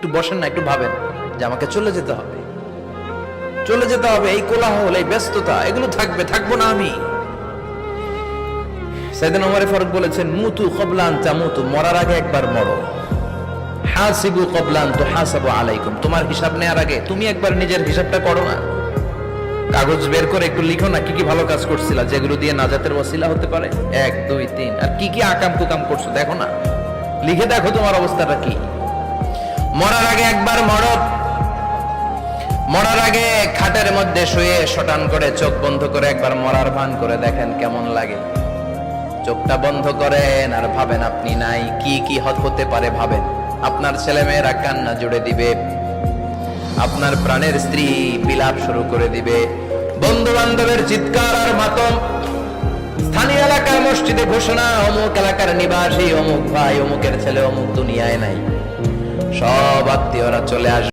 একটু বসেন না, একটু ভাবেন যে আমাকে চলে যেতে হবে, চলে যেতে হবে। এই কোলাহল, এই ব্যস্ততা, এগুলো থাকবে, থাকবো না আমি। সাইয়েদনা ওমর ফারুক বলেছেন, মুতু ক্বাবলা আন তামুতু, মরার আগে একবার মরো। হাসিবু ক্বাবলা আন তুহাসাবু আলাইকুম, তোমার হিসাব নেওয়ার আগে তুমি একবার নিজের হিসাবটা করো না। কাগজ বের করে একটু লিখো না, কি কি ভালো কাজ করছিলা, যেগুলো দিয়ে নাজাতের ওসিলা হতে পারে, 1 2 3, আর কি কি আকাম কুকাম করছো দেখো না, লিখে দেখো তোমার অবস্থাটা কি। মরার আগে একবার মরো। মরার আগে খাটের মধ্যে শুয়ে শটান করে চোখ বন্ধ করে একবার মরার ভান করে দেখেন কেমন লাগে। চোখটা বন্ধ করেন আর ভাবেন আপনি নাই, কি কি হতে পারে ভাবেন। আপনার ছেলে মেয়েরা কান্না জুড়ে দিবে, আপনার প্রাণের স্ত্রী বিলাপ শুরু করে দিবে, বন্ধু বান্ধবের চিৎকার আর মাতম, স্থানীয় এলাকার মসজিদে ঘোষণা, অমুক এলাকার নিবাসী অমুক ভাই, অমুকের ছেলে অমুক দুনিয়ায় নাই। সব আত্মীয়রা চলে আসবে।